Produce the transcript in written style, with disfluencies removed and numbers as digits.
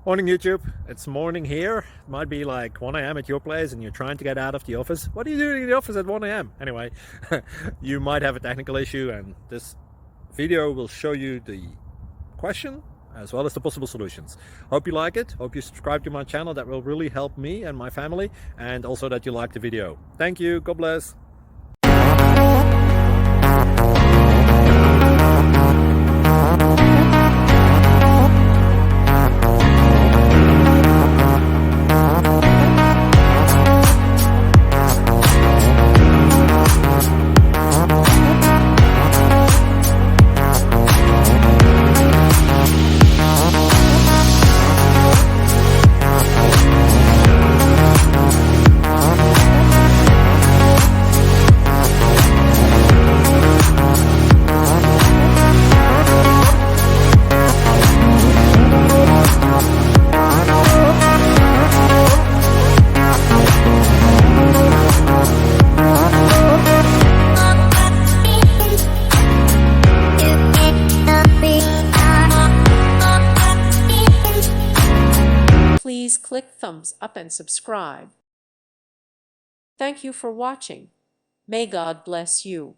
Morning YouTube, it's morning here. It might be like 1 a.m. at your place and you're trying to get out of the office. What are you doing in the office at 1 a.m.? Anyway, you might have a technical issue and this video will show you the question as well as the possible solutions. Hope you like it, hope you subscribe to my channel. That will really help me and my family, and also that you like the video. Thank you, God bless. Please click thumbs up and subscribe. Thank you for watching. May God bless you.